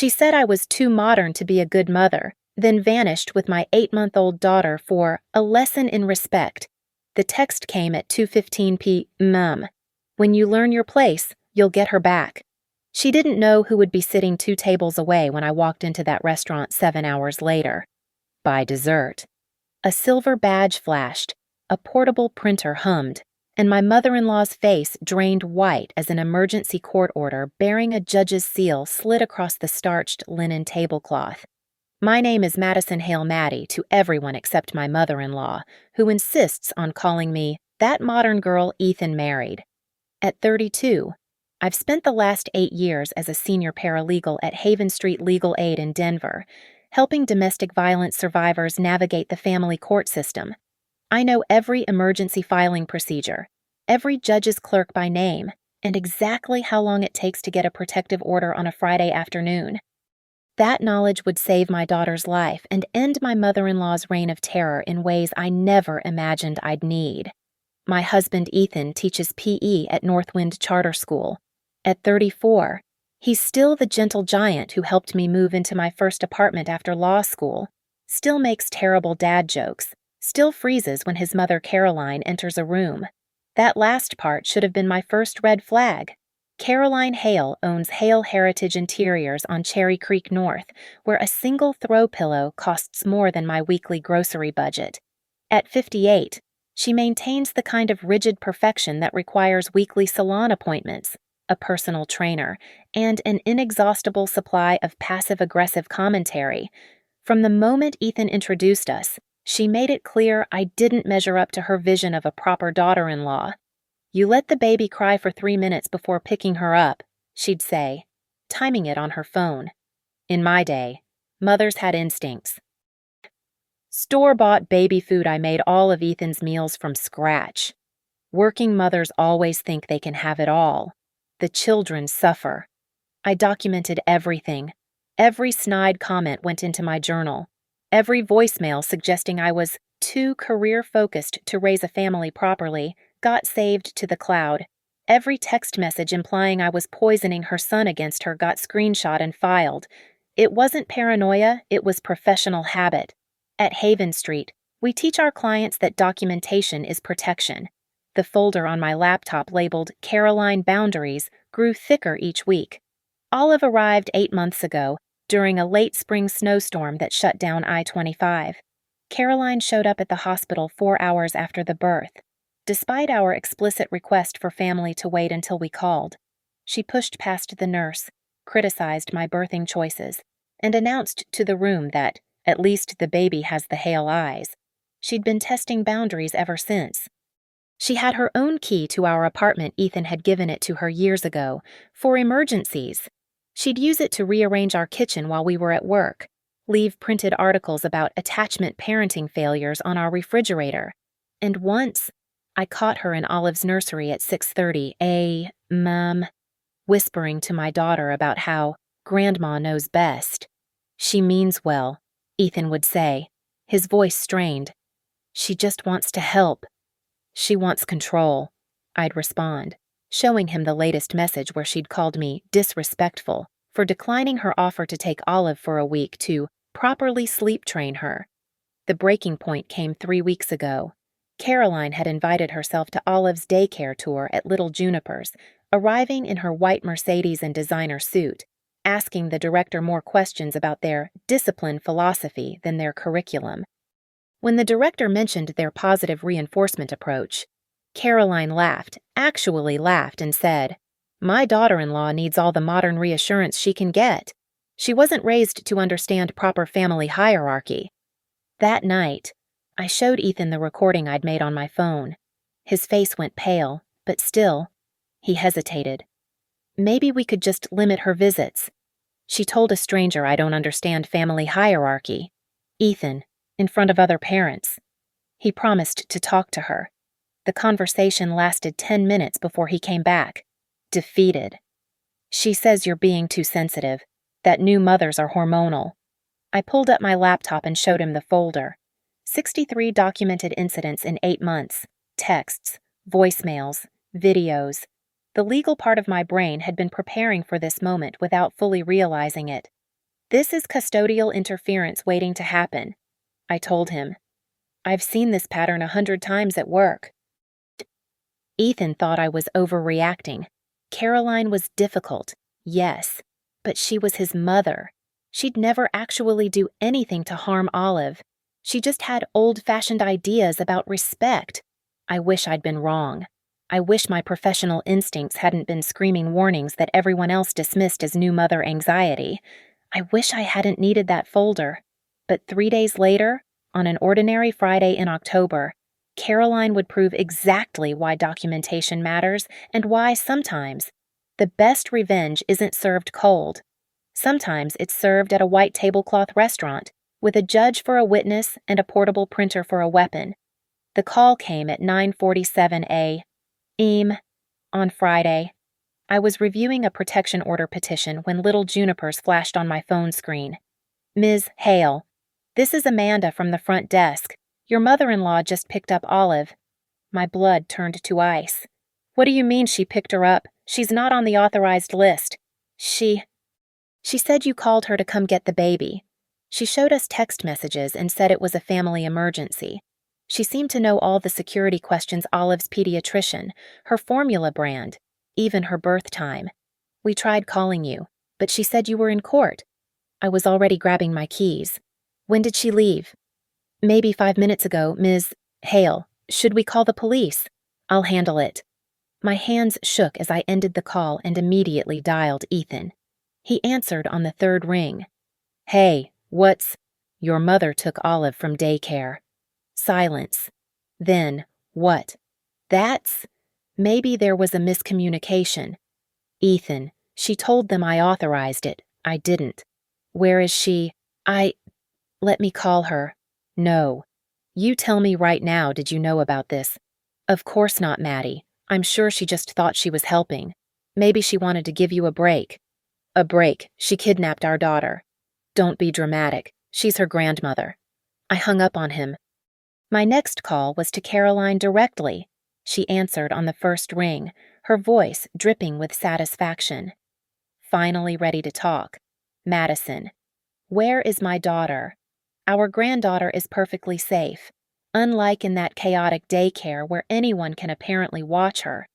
She said I was too modern to be a good mother, then vanished with my 8-month-old daughter for a lesson in respect. The text came at 2:15 p.m. When you learn your place, you'll get her back. She didn't know who would be sitting 2 tables away when I walked into that restaurant 7 hours later. By dessert. A silver badge flashed, a portable printer hummed, and my mother-in-law's face drained white as an emergency court order bearing a judge's seal slid across the starched linen tablecloth. My name is Madison Hale Maddie to everyone except my mother-in-law, who insists on calling me that modern girl Ethan married. At 32, I've spent the last 8 years as a senior paralegal at Haven Street Legal Aid in Denver, helping domestic violence survivors navigate the family court system. I know every emergency filing procedure, every judge's clerk by name, and exactly how long it takes to get a protective order on a Friday afternoon. That knowledge would save my daughter's life and end my mother-in-law's reign of terror in ways I never imagined I'd need. My husband Ethan teaches PE at Northwind Charter School. At 34, he's still the gentle giant who helped me move into my first apartment after law school, still makes terrible dad jokes, still freezes when his mother Caroline enters a room. That last part should have been my first red flag. Caroline Hale owns Hale Heritage Interiors on Cherry Creek North, where a single throw pillow costs more than my weekly grocery budget. At 58, she maintains the kind of rigid perfection that requires weekly salon appointments, a personal trainer, and an inexhaustible supply of passive-aggressive commentary. From the moment Ethan introduced us, she made it clear I didn't measure up to her vision of a proper daughter-in-law. You let the baby cry for 3 minutes before picking her up, she'd say, timing it on her phone. In my day, mothers had instincts. Store-bought baby food. I made all of Ethan's meals from scratch. Working mothers always think they can have it all. The children suffer. I documented everything. Every snide comment went into my journal. Every voicemail suggesting I was too career-focused to raise a family properly got saved to the cloud. Every text message implying I was poisoning her son against her got screenshot and filed. It wasn't paranoia, it was professional habit. At Haven Street, we teach our clients that documentation is protection. The folder on my laptop labeled Caroline Boundaries grew thicker each week. Olive arrived 8 months ago, during a late spring snowstorm that shut down I-25. Caroline showed up at the hospital 4 hours after the birth. Despite our explicit request for family to wait until we called, she pushed past the nurse, criticized my birthing choices, and announced to the room that, at least the baby has the Hale eyes. She'd been testing boundaries ever since. She had her own key to our apartment. Ethan had given it to her years ago, for emergencies. She'd use it to rearrange our kitchen while we were at work, leave printed articles about attachment parenting failures on our refrigerator. And once, I caught her in Olive's nursery at 6:30 a.m., whispering to my daughter about how Grandma knows best. She means well, Ethan would say, his voice strained. She just wants to help. She wants control, I'd respond, showing him the latest message where she'd called me disrespectful for declining her offer to take Olive for a week to properly sleep train her. The breaking point came 3 weeks ago. Caroline had invited herself to Olive's daycare tour at Little Juniper's, arriving in her white Mercedes and designer suit, asking the director more questions about their discipline philosophy than their curriculum. When the director mentioned their positive reinforcement approach, Caroline laughed, actually laughed, and said, "My daughter-in-law needs all the modern reassurance she can get. She wasn't raised to understand proper family hierarchy." That night, I showed Ethan the recording I'd made on my phone. His face went pale, but still, he hesitated. Maybe we could just limit her visits. She told a stranger I don't understand family hierarchy. Ethan, in front of other parents. He promised to talk to her. The conversation lasted 10 minutes before he came back, defeated. She says you're being too sensitive, that new mothers are hormonal. I pulled up my laptop and showed him the folder. 63 documented incidents in 8 months, texts, voicemails, videos. The legal part of my brain had been preparing for this moment without fully realizing it. This is custodial interference waiting to happen, I told him. I've seen this pattern 100 times at work. Ethan thought I was overreacting. Caroline was difficult, yes, but she was his mother. She'd never actually do anything to harm Olive. She just had old-fashioned ideas about respect. I wish I'd been wrong. I wish my professional instincts hadn't been screaming warnings that everyone else dismissed as new mother anxiety. I wish I hadn't needed that folder. But 3 days later, on an ordinary Friday in October, Caroline would prove exactly why documentation matters and why sometimes the best revenge isn't served cold. Sometimes it's served at a white tablecloth restaurant with a judge for a witness and a portable printer for a weapon. The call came at 9:47 a.m. on Friday. I was reviewing a protection order petition when little junipers flashed on my phone screen. Ms. Hale, this is Amanda from the front desk. Your mother-in-law just picked up Olive. My blood turned to ice. What do you mean she picked her up? She's not on the authorized list. She said you called her to come get the baby. She showed us text messages and said it was a family emergency. She seemed to know all the security questions Olive's pediatrician, her formula brand, even her birth time. We tried calling you, but she said you were in court. I was already grabbing my keys. When did she leave? Maybe 5 minutes ago, Ms. Hale. Should we call the police? I'll handle it. My hands shook as I ended the call and immediately dialed Ethan. He answered on the third ring. Hey, what's... Your mother took Olive from daycare. Silence. Then, what? That's... Maybe there was a miscommunication. Ethan, she told them I authorized it. I didn't. Where is she? Let me call her. No. You tell me right now, did you know about this? Of course not, Maddie. I'm sure she just thought she was helping. Maybe she wanted to give you a break. A break. She kidnapped our daughter. Don't be dramatic. She's her grandmother. I hung up on him. My next call was to Caroline directly. She answered on the first ring, her voice dripping with satisfaction. Finally ready to talk. Madison. Where is my daughter? Our granddaughter is perfectly safe, unlike in that chaotic daycare where anyone can apparently watch her.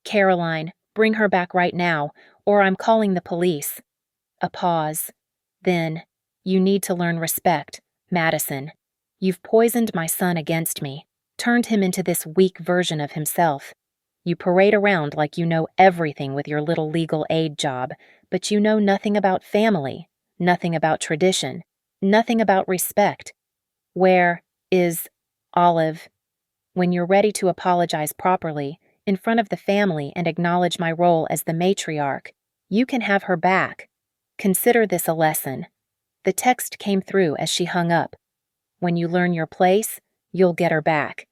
Caroline, bring her back right now, or I'm calling the police. A pause. Then, you need to learn respect, Madison. You've poisoned my son against me, turned him into this weak version of himself. You parade around like you know everything with your little legal aid job, but you know nothing about family, nothing about tradition, nothing about respect. Where is Olive? When you're ready to apologize properly, in front of the family and acknowledge my role as the matriarch, you can have her back. Consider this a lesson. The text came through as she hung up. When you learn your place, you'll get her back.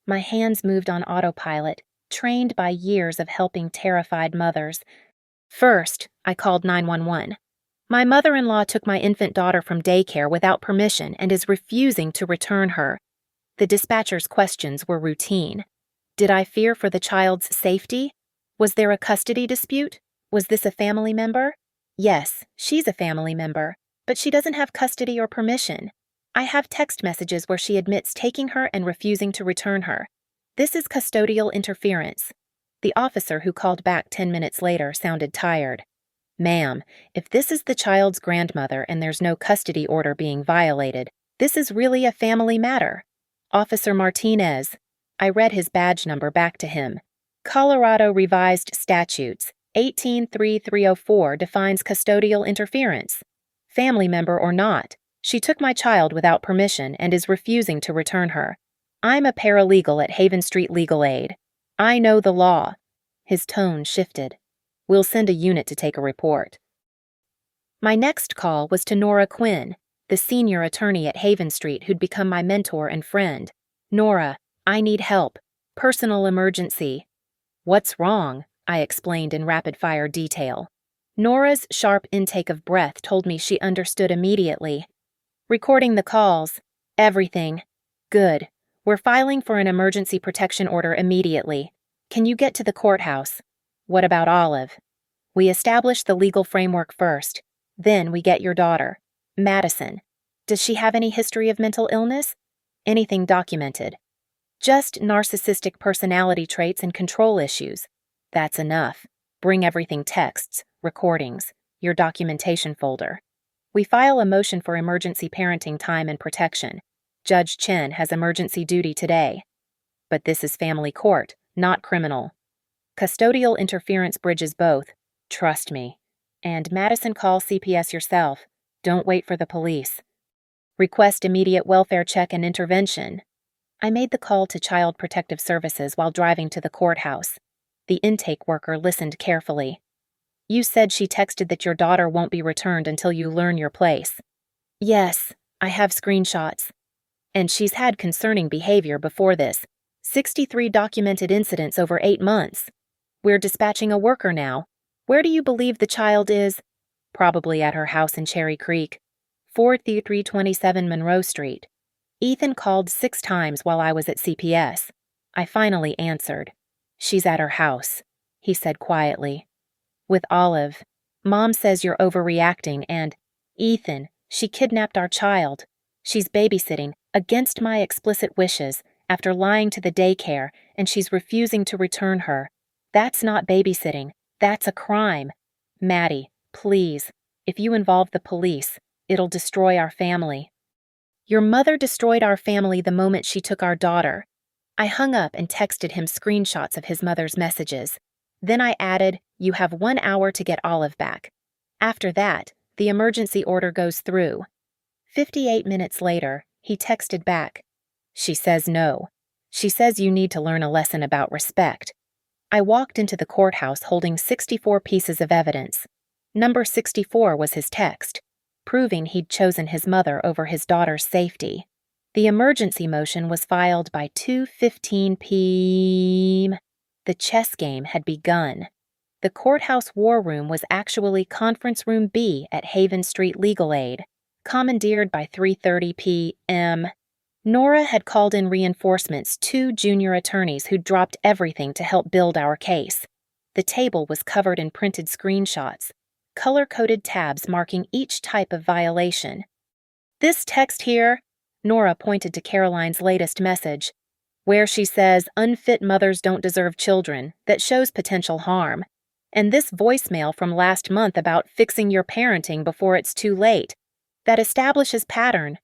My hands moved on autopilot, trained by years of helping terrified mothers. First, I called 911. My mother-in-law took my infant daughter from daycare without permission and is refusing to return her. The dispatcher's questions were routine. Did I fear for the child's safety? Was there a custody dispute? Was this a family member? Yes, she's a family member, but she doesn't have custody or permission. I have text messages where she admits taking her and refusing to return her. This is custodial interference. The officer who called back 10 minutes later sounded tired. Ma'am, if this is the child's grandmother and there's no custody order being violated, this is really a family matter. Officer Martinez. I read his badge number back to him. Colorado Revised Statutes 183304 defines custodial interference. Family member or not, she took my child without permission and is refusing to return her. I'm a paralegal at Haven Street Legal Aid. I know the law. His tone shifted. We'll send a unit to take a report. My next call was to Nora Quinn, the senior attorney at Haven Street who'd become my mentor and friend. Nora, I need help. Personal emergency. What's wrong? I explained in rapid-fire detail. Nora's sharp intake of breath told me she understood immediately. Recording the calls. Everything. Good. We're filing for an emergency protection order immediately. Can you get to the courthouse? What about Olive? We establish the legal framework first. Then we get your daughter. Madison. Does she have any history of mental illness? Anything documented? Just narcissistic personality traits and control issues. That's enough. Bring everything: texts, recordings, your documentation folder. We file a motion for emergency parenting time and protection. Judge Chen has emergency duty today. But this is family court, not criminal. Custodial interference bridges both. Trust me. And Madison, call CPS yourself. Don't wait for the police. Request immediate welfare check and intervention. I made the call to Child Protective Services while driving to the courthouse. The intake worker listened carefully. You said she texted that your daughter won't be returned until you learn your place. Yes, I have screenshots. And she's had concerning behavior before this. 63 documented incidents over 8 months. We're dispatching a worker now. Where do you believe the child is? Probably at her house in Cherry Creek, 4327 Monroe Street. Ethan called 6 times while I was at CPS. I finally answered. She's at her house, he said quietly. With Olive. Mom says you're overreacting and, Ethan, she kidnapped our child. She's babysitting, against my explicit wishes, after lying to the daycare, and she's refusing to return her. That's not babysitting. That's a crime. Maddie, please, if you involve the police, it'll destroy our family. Your mother destroyed our family the moment she took our daughter. I hung up and texted him screenshots of his mother's messages. Then I added, you have 1 hour to get Olive back. After that, the emergency order goes through. 58 minutes later, he texted back. She says no. She says you need to learn a lesson about respect. I walked into the courthouse holding 64 pieces of evidence. Number 64 was his text, proving he'd chosen his mother over his daughter's safety. The emergency motion was filed by 2:15 p.m. The chess game had begun. The courthouse war room was actually Conference Room B at Haven Street Legal Aid, commandeered by 3:30 p.m. Nora had called in reinforcements, 2 junior attorneys who'd dropped everything to help build our case. The table was covered in printed screenshots, color-coded tabs marking each type of violation. This text here, Nora pointed to Caroline's latest message, where she says unfit mothers don't deserve children, that shows potential harm. And this voicemail from last month about fixing your parenting before it's too late, that establishes pattern.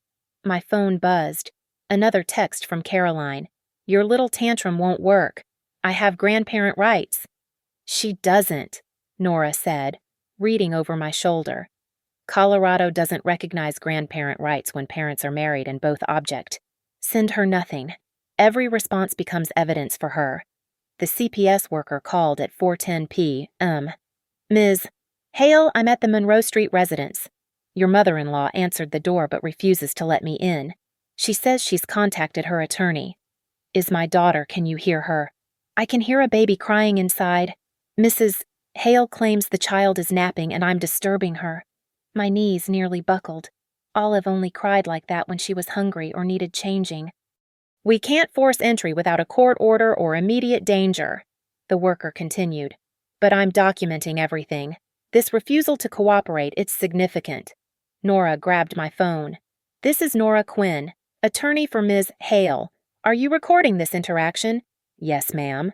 My phone buzzed. Another text from Caroline. Your little tantrum won't work. I have grandparent rights. She doesn't, Nora said, reading over my shoulder. Colorado doesn't recognize grandparent rights when parents are married and both object. Send her nothing. Every response becomes evidence for her. The CPS worker called at 4:10 p.m. Ms. Hale, I'm at the Monroe Street residence. Your mother-in-law answered the door but refuses to let me in. She says she's contacted her attorney. Is my daughter, can you hear her? I can hear a baby crying inside. Mrs. Hale claims the child is napping and I'm disturbing her. My knees nearly buckled. Olive only cried like that when she was hungry or needed changing. We can't force entry without a court order or immediate danger, the worker continued. But I'm documenting everything. This refusal to cooperate, it's significant. Nora grabbed my phone. This is Nora Quinn, attorney for Ms. Hale. Are you recording this interaction? Yes, ma'am.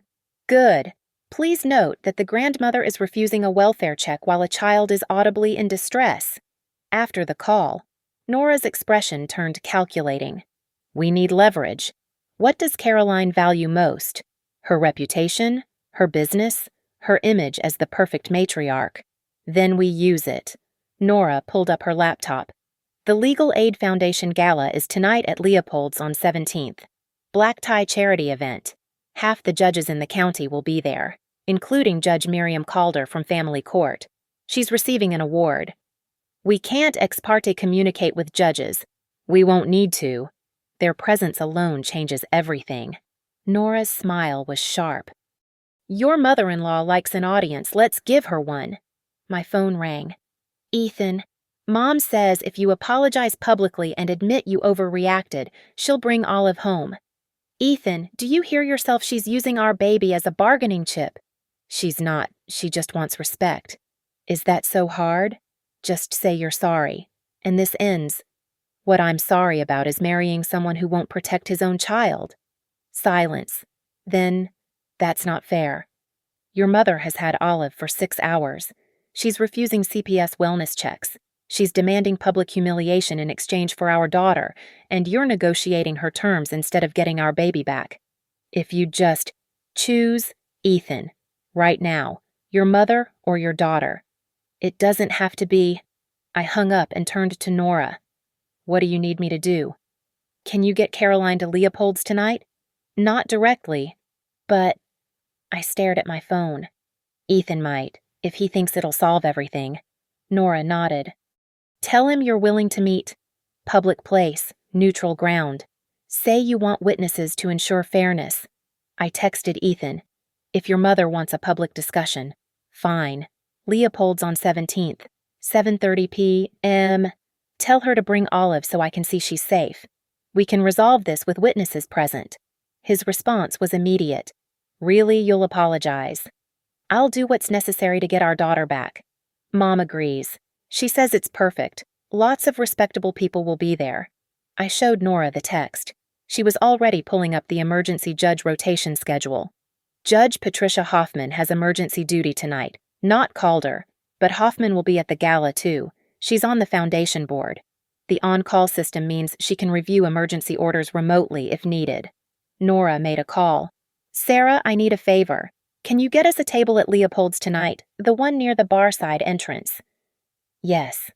Good. Please note that the grandmother is refusing a welfare check while a child is audibly in distress. After the call, Nora's expression turned calculating. We need leverage. What does Caroline value most? Her reputation? Her business? Her image as the perfect matriarch? Then we use it. Nora pulled up her laptop. The Legal Aid Foundation Gala is tonight at Leopold's on 17th. Black tie charity event. Half the judges in the county will be there, including Judge Miriam Calder from Family Court. She's receiving an award. We can't ex parte communicate with judges. We won't need to. Their presence alone changes everything. Nora's smile was sharp. Your mother-in-law likes an audience. Let's give her one. My phone rang. Ethan, Mom says if you apologize publicly and admit you overreacted, she'll bring Olive home. Ethan, do you hear yourself? She's using our baby as a bargaining chip. She's not. She just wants respect. Is that so hard? Just say you're sorry. and this ends. What I'm sorry about is marrying someone who won't protect his own child. Silence. Then, that's not fair. Your mother has had Olive for 6 hours. She's refusing CPS wellness checks. She's demanding public humiliation in exchange for our daughter, and you're negotiating her terms instead of getting our baby back. If you just choose Ethan, right now, your mother or your daughter. It doesn't have to be. I hung up and turned to Nora. What do you need me to do? Can you get Caroline to Leopold's tonight? Not directly, but I stared at my phone. Ethan might, if he thinks it'll solve everything. Nora nodded. Tell him you're willing to meet. Public place, neutral ground. Say you want witnesses to ensure fairness. I texted Ethan. If your mother wants a public discussion, fine. Leopold's on 17th, 7:30 p.m. Tell her to bring Olive so I can see she's safe. We can resolve this with witnesses present. His response was immediate. Really, you'll apologize? I'll do what's necessary to get our daughter back. Mom agrees. She says it's perfect. Lots of respectable people will be there. I showed Nora the text. She was already pulling up the emergency judge rotation schedule. Judge Patricia Hoffman has emergency duty tonight, not Calder, but Hoffman will be at the gala too. She's on the foundation board. The on-call system means she can review emergency orders remotely if needed. Nora made a call. Sarah, I need a favor. Can you get us a table at Leopold's tonight, the one near the bar side entrance? Yes.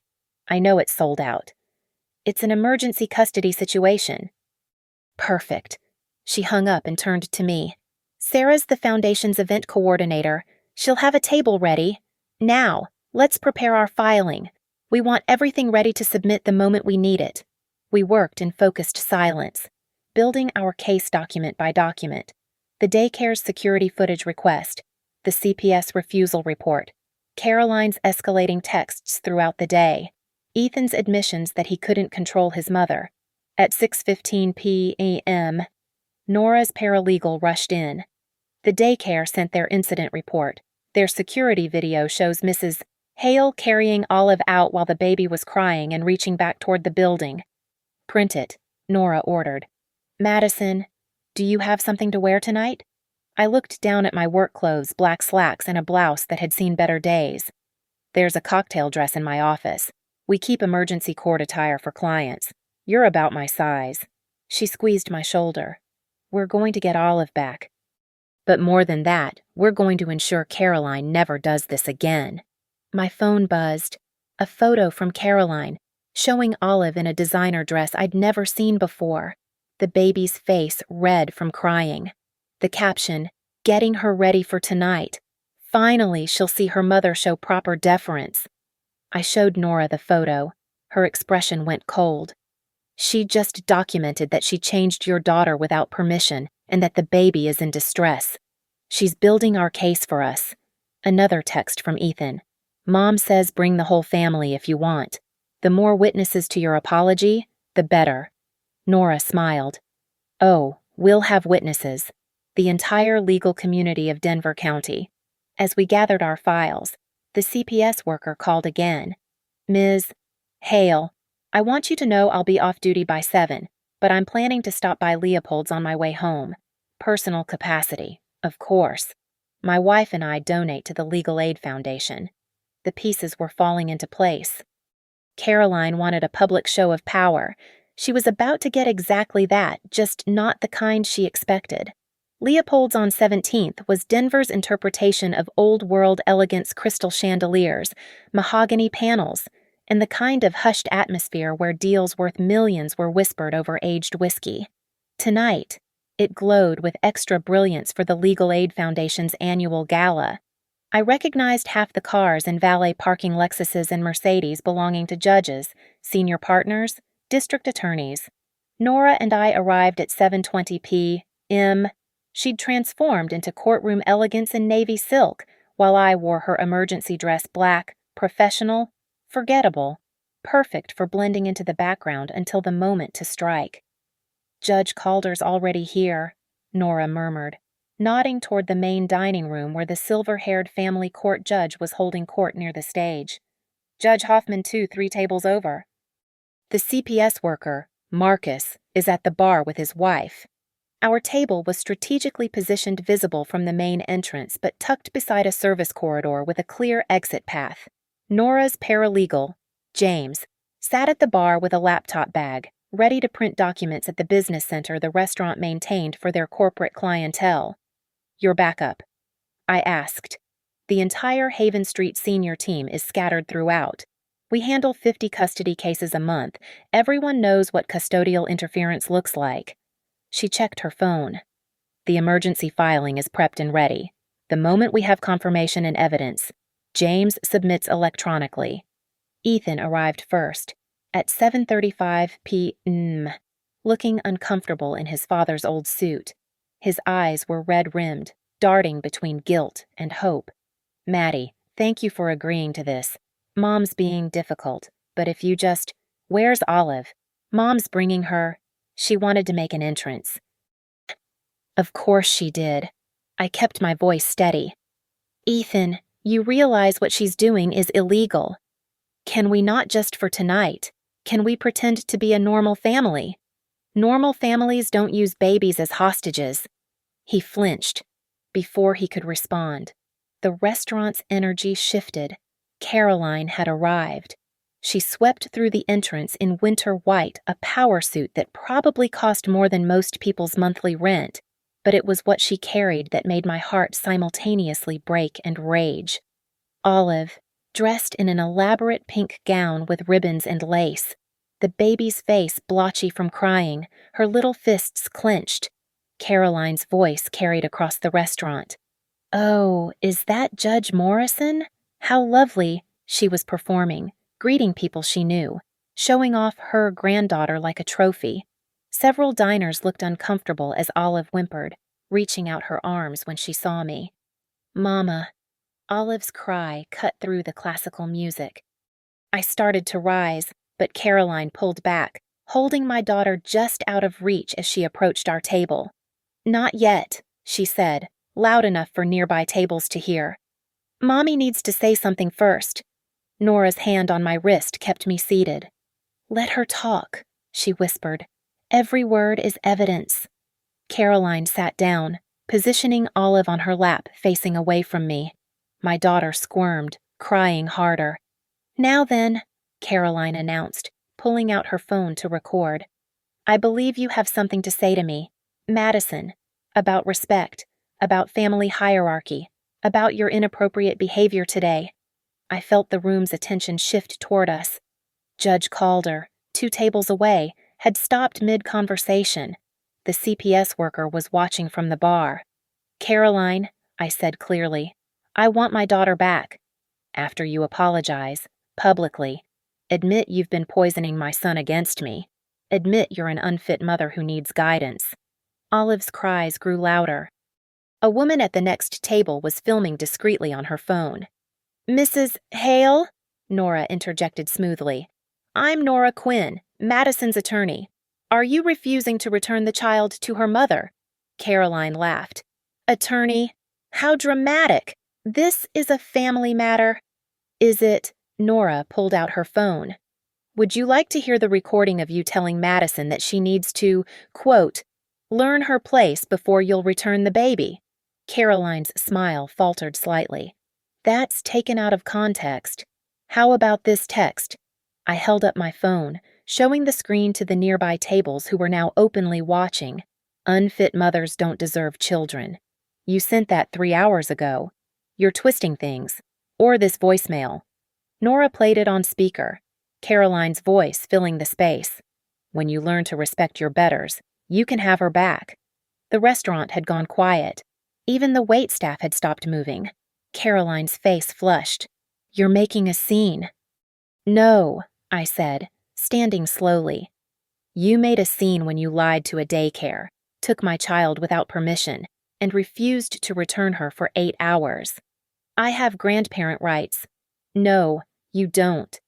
I know it's sold out. It's an emergency custody situation. Perfect. She hung up and turned to me. Sarah's the foundation's event coordinator. She'll have a table ready. Now, let's prepare our filing. We want everything ready to submit the moment we need it. We worked in focused silence, building our case document by document. The daycare's security footage request, the CPS refusal report, Caroline's escalating texts throughout the day, Ethan's admissions that he couldn't control his mother. At 6:15 p.m., Nora's paralegal rushed in. The daycare sent their incident report. Their security video shows Mrs. Hale carrying Olive out while the baby was crying and reaching back toward the building. Print it, Nora ordered. Madison, do you have something to wear tonight? I looked down at my work clothes, black slacks, and a blouse that had seen better days. There's a cocktail dress in my office. We keep emergency court attire for clients. You're about my size. She squeezed my shoulder. We're going to get Olive back. But more than that, we're going to ensure Caroline never does this again. My phone buzzed. A photo from Caroline, showing Olive in a designer dress I'd never seen before. The baby's face red from crying. The caption, getting her ready for tonight. Finally, she'll see her mother show proper deference. I showed Nora the photo. Her expression went cold. She just documented that she changed your daughter without permission and that the baby is in distress. She's building our case for us. Another text from Ethan. Mom says bring the whole family if you want. The more witnesses to your apology, the better. Nora smiled. Oh, we'll have witnesses. The entire legal community of Denver County. As we gathered our files, the CPS worker called again. Ms. Hale, I want you to know I'll be off duty by 7, but I'm planning to stop by Leopold's on my way home. Personal capacity, of course. My wife and I donate to the Legal Aid Foundation. The pieces were falling into place. Caroline wanted a public show of power. She was about to get exactly that, just not the kind she expected. Leopold's on 17th was Denver's interpretation of old-world elegance crystal chandeliers, mahogany panels, and the kind of hushed atmosphere where deals worth millions were whispered over aged whiskey. Tonight, it glowed with extra brilliance for the Legal Aid Foundation's annual gala. I recognized half the cars in valet parking Lexuses and Mercedes belonging to judges, senior partners, district attorneys. Nora and I arrived at 7:20 p.m. She'd transformed into courtroom elegance in navy silk, while I wore her emergency dress black, professional, forgettable, perfect for blending into the background until the moment to strike. Judge Calder's already here, Nora murmured, nodding toward the main dining room where the silver-haired family court judge was holding court near the stage. Judge Hoffman, too, 3 tables over. The CPS worker, Marcus, is at the bar with his wife. Our table was strategically positioned visible from the main entrance but tucked beside a service corridor with a clear exit path. Nora's paralegal, James, sat at the bar with a laptop bag, ready to print documents at the business center the restaurant maintained for their corporate clientele. "Your backup?" I asked. The entire Haven Street senior team is scattered throughout. We handle 50 custody cases a month. Everyone knows what custodial interference looks like. She checked her phone. "The emergency filing is prepped and ready. The moment we have confirmation and evidence, James submits electronically." Ethan arrived first, at 7:35 p.m., looking uncomfortable in his father's old suit. His eyes were red-rimmed, darting between guilt and hope. "Maddie, thank you for agreeing to this. Mom's being difficult, but if you just... Where's Olive? Mom's bringing her..." She wanted to make an entrance. Of course she did. I kept my voice steady. "Ethan, you realize what she's doing is illegal. Can we not just for tonight? Can we pretend to be a normal family? Normal families don't use babies as hostages." He flinched. Before he could respond, the restaurant's energy shifted. Caroline had arrived. She swept through the entrance in winter white, a power suit that probably cost more than most people's monthly rent, but it was what she carried that made my heart simultaneously break and rage. Olive, dressed in an elaborate pink gown with ribbons and lace, the baby's face blotchy from crying, her little fists clenched. Caroline's voice carried across the restaurant. "Oh, is that Judge Morrison? How lovely." She was performing, greeting people she knew, showing off her granddaughter like a trophy. Several diners looked uncomfortable as Olive whimpered, reaching out her arms when she saw me. "Mama." Olive's cry cut through the classical music. I started to rise, but Caroline pulled back, holding my daughter just out of reach as she approached our table. "Not yet," she said, loud enough for nearby tables to hear. "Mommy needs to say something first." Nora's hand on my wrist kept me seated. "Let her talk," she whispered. "Every word is evidence." Caroline sat down, positioning Olive on her lap, facing away from me. My daughter squirmed, crying harder. "Now then," Caroline announced, pulling out her phone to record. "I believe you have something to say to me, Madison, about respect, about family hierarchy, about your inappropriate behavior today." I felt the room's attention shift toward us. Judge Calder, 2 tables away, had stopped mid-conversation. The CPS worker was watching from the bar. "Caroline," I said clearly, "I want my daughter back. After you apologize, publicly, admit you've been poisoning my son against me. Admit you're an unfit mother who needs guidance." Olive's cries grew louder. A woman at the next table was filming discreetly on her phone. "Mrs. Hale?" Nora interjected smoothly. "I'm Nora Quinn, Madison's attorney. Are you refusing to return the child to her mother?" Caroline laughed. "Attorney? How dramatic! This is a family matter." "Is it?" Nora pulled out her phone. "Would you like to hear the recording of you telling Madison that she needs to, quote, learn her place before you'll return the baby?" Caroline's smile faltered slightly. "That's taken out of context. How about this text?" I held up my phone, showing the screen to the nearby tables who were now openly watching. "Unfit mothers don't deserve children. You sent that 3 hours ago. You're twisting things. Or this voicemail." Nora played it on speaker, Caroline's voice filling the space. "When you learn to respect your betters, you can have her back." The restaurant had gone quiet. Even the waitstaff had stopped moving. Caroline's face flushed. "You're making a scene." "No," I said, standing slowly. "You made a scene when you lied to a daycare, took my child without permission, and refused to return her for 8 hours. I have grandparent rights." "No, you don't."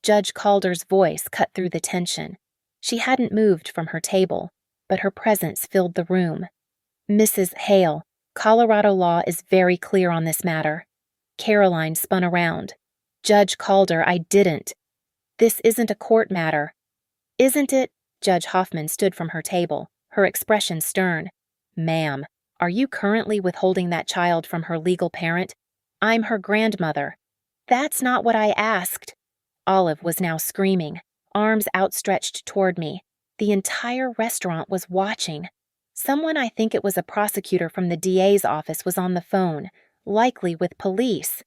Judge Calder's voice cut through the tension. She hadn't moved from her table, but her presence filled the room. "Mrs. Hale, Colorado law is very clear on this matter." Caroline spun around. "Judge Calder, I didn't. This isn't a court matter." Isn't it? Judge Hoffman stood from her table, her expression stern. Ma'am, are you currently withholding that child from her legal parent? I'm her grandmother. That's not what I asked. Olive was now screaming, arms outstretched toward me. The entire restaurant was watching. Someone, I think it was a prosecutor from the DA's office, was on the phone, likely with police.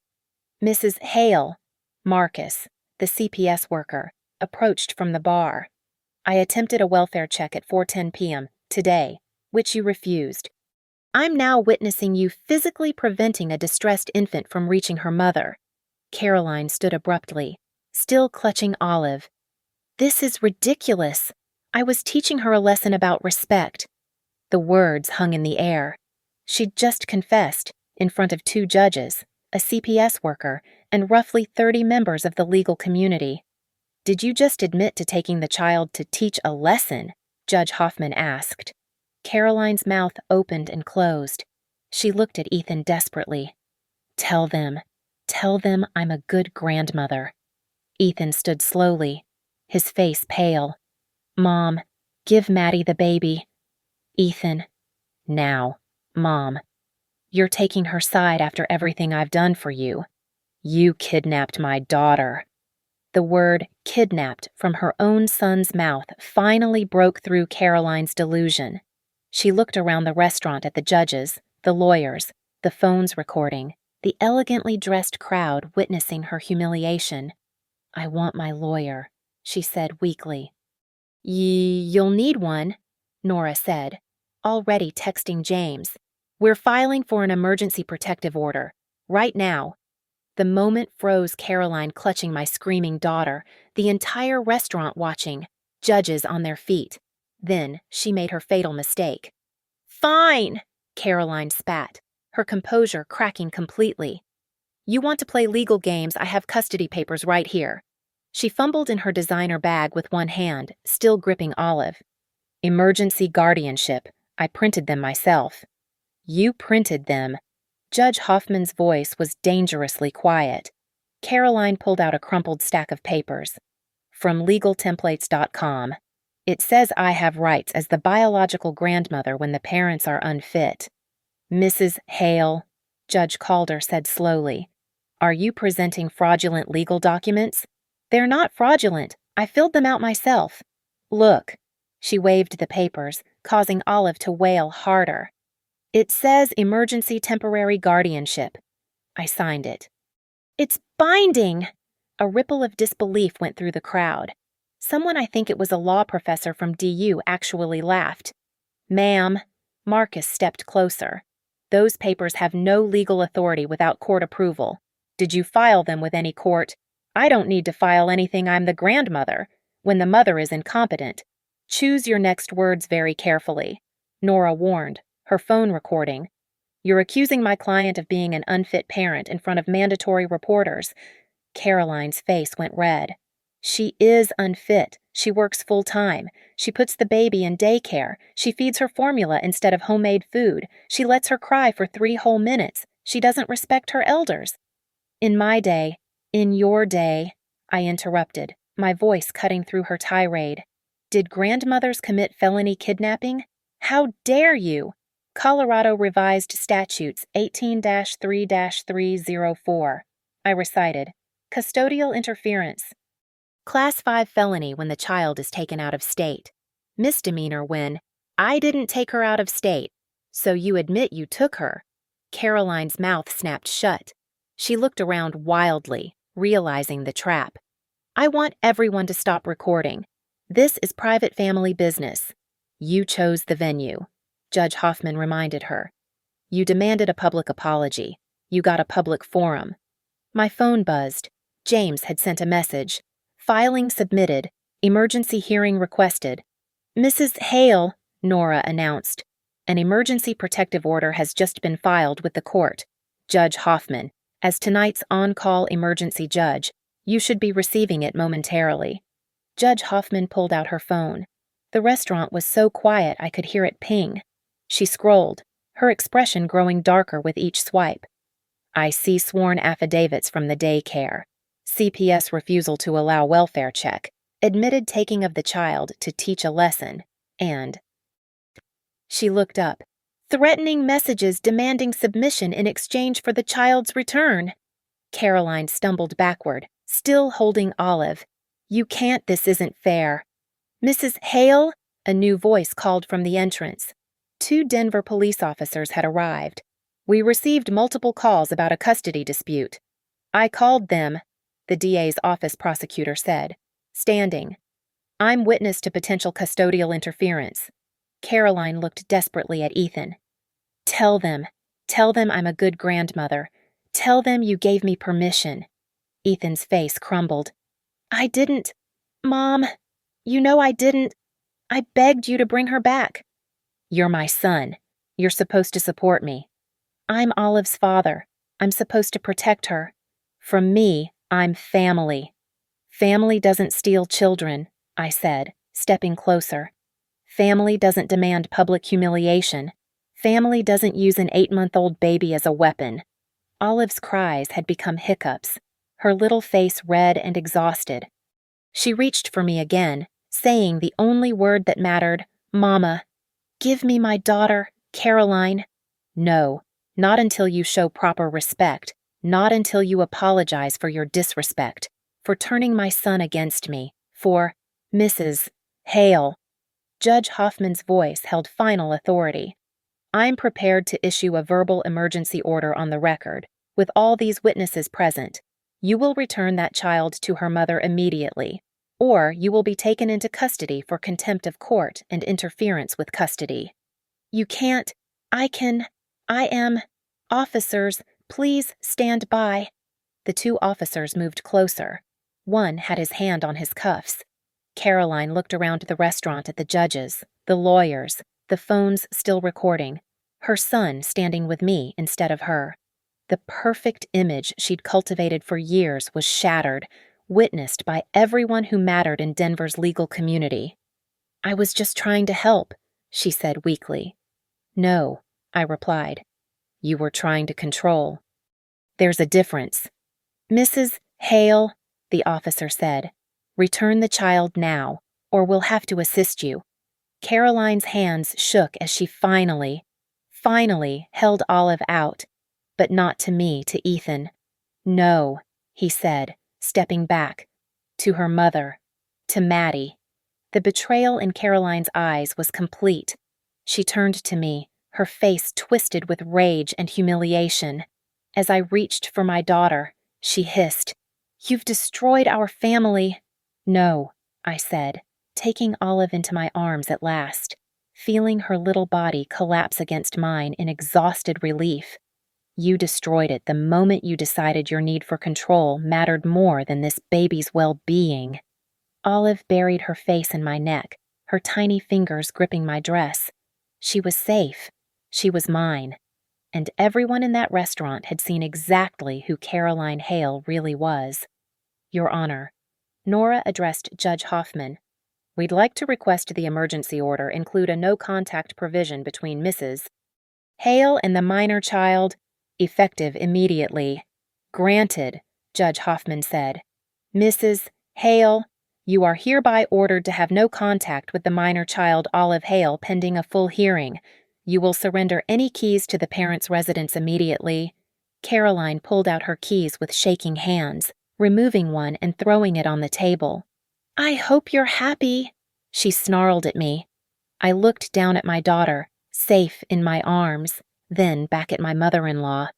Mrs. Hale, Marcus, the CPS worker, approached from the bar. I attempted a welfare check at 4:10 p.m. today, which you refused. I'm now witnessing you physically preventing a distressed infant from reaching her mother. Caroline stood abruptly, still clutching Olive. This is ridiculous. I was teaching her a lesson about respect. The words hung in the air. She'd just confessed, in front of 2 judges, a CPS worker, and roughly 30 members of the legal community. Did you just admit to taking the child to teach a lesson? Judge Hoffman asked. Caroline's mouth opened and closed. She looked at Ethan desperately. Tell them I'm a good grandmother. Ethan stood slowly, his face pale. Mom, give Maddie the baby. Ethan, now, Mom. You're taking her side after everything I've done for you. You kidnapped my daughter. The word kidnapped from her own son's mouth finally broke through Caroline's delusion. She looked around the restaurant at the judges, the lawyers, the phones recording, the elegantly dressed crowd witnessing her humiliation. I want my lawyer, she said weakly. You'll need one, Nora said, already texting James. We're filing for an emergency protective order, right now. The moment froze, Caroline clutching my screaming daughter, the entire restaurant watching, judges on their feet. Then she made her fatal mistake. Fine, Caroline spat, her composure cracking completely. You want to play legal games? I have custody papers right here. She fumbled in her designer bag with one hand, still gripping Olive. Emergency guardianship. I printed them myself. You printed them. Judge Hoffman's voice was dangerously quiet. Caroline pulled out a crumpled stack of papers. From legaltemplates.com. It says I have rights as the biological grandmother when the parents are unfit. Mrs. Hale, Judge Calder said slowly, are you presenting fraudulent legal documents? They're not fraudulent. I filled them out myself. Look. She waved the papers, causing Olive to wail harder. It says emergency temporary guardianship. I signed it. It's binding! A ripple of disbelief went through the crowd. Someone, I think it was a law professor from DU, actually laughed. Ma'am, Marcus stepped closer. Those papers have no legal authority without court approval. Did you file them with any court? I don't need to file anything. I'm the grandmother. When the mother is incompetent. Choose your next words very carefully. Nora warned, her phone recording. You're accusing my client of being an unfit parent in front of mandatory reporters. Caroline's face went red. She is unfit. She works full-time. She puts the baby in daycare. She feeds her formula instead of homemade food. She lets her cry for 3 whole minutes. She doesn't respect her elders. In my day, in your day, I interrupted, my voice cutting through her tirade. Did grandmothers commit felony kidnapping? How dare you? Colorado Revised Statutes 18-3-304. I recited. Custodial interference. Class 5 felony when the child is taken out of state. Misdemeanor when, I didn't take her out of state, so you admit you took her. Caroline's mouth snapped shut. She looked around wildly, realizing the trap. I want everyone to stop recording. This is private family business. You chose the venue, Judge Hoffman reminded her. You demanded a public apology. You got a public forum. My phone buzzed. James had sent a message. Filing submitted. Emergency hearing requested. Mrs. Hale, Nora announced. An emergency protective order has just been filed with the court. Judge Hoffman, as tonight's on-call emergency judge, you should be receiving it momentarily. Judge Hoffman pulled out her phone. The restaurant was so quiet I could hear it ping. She scrolled, her expression growing darker with each swipe. I see sworn affidavits from the daycare. CPS refusal to allow welfare check. admitted taking of the child to teach a lesson, and she looked up, threatening messages demanding submission in exchange for the child's return. Caroline stumbled backward, still holding Olive. You can't, this isn't fair. Mrs. Hale? A new voice called from the entrance. 2 Denver police officers had arrived. We received multiple calls about a custody dispute. I called them, the DA's office prosecutor said, standing. I'm witness to potential custodial interference. Caroline looked desperately at Ethan. Tell them I'm a good grandmother. Tell them you gave me permission. Ethan's face crumbled. I didn't. Mom, you know I didn't. I begged you to bring her back. You're my son. You're supposed to support me. I'm Olive's father. I'm supposed to protect her. From me, I'm family. Family doesn't steal children, I said, stepping closer. Family doesn't demand public humiliation. Family doesn't use an 8-month-old baby as a weapon. Olive's cries had become hiccups, her little face red and exhausted. She reached for me again, saying the only word that mattered, Mama. Give me my daughter, Caroline. No, not until you show proper respect, not until you apologize for your disrespect, for turning my son against me, for Mrs. Hale. Judge Hoffman's voice held final authority. I'm prepared to issue a verbal emergency order on the record, with all these witnesses present. You will return that child to her mother immediately, or you will be taken into custody for contempt of court and interference with custody. You can't. I am. Officers, please stand by. The 2 officers moved closer. One had his hand on his cuffs. Caroline looked around the restaurant at the judges, the lawyers, the phones still recording, her son standing with me instead of her. The perfect image she'd cultivated for years was shattered, witnessed by everyone who mattered in Denver's legal community. I was just trying to help, she said weakly. No, I replied. You were trying to control. There's a difference. Mrs. Hale, the officer said, return the child now, or we'll have to assist you. Caroline's hands shook as she finally held Olive out, but not to me, to Ethan. No, he said, stepping back, to her mother, to Maddie. The betrayal in Caroline's eyes was complete. She turned to me, her face twisted with rage and humiliation. As I reached for my daughter, she hissed, You've destroyed our family. No, I said, taking Olive into my arms at last, feeling her little body collapse against mine in exhausted relief. You destroyed it the moment you decided your need for control mattered more than this baby's well-being. Olive buried her face in my neck, her tiny fingers gripping my dress. She was safe. She was mine. And everyone in that restaurant had seen exactly who Caroline Hale really was. Your Honor, Nora addressed Judge Hoffman. We'd like to request the emergency order include a no-contact provision between Mrs. Hale and the minor child, effective immediately. Granted, Judge Hoffman said. Mrs. Hale, you are hereby ordered to have no contact with the minor child Olive Hale pending a full hearing. You will surrender any keys to the parent's residence immediately. Caroline pulled out her keys with shaking hands, removing one and throwing it on the table. I hope you're happy, she snarled at me. I looked down at my daughter, safe in my arms, then back at my mother-in-law.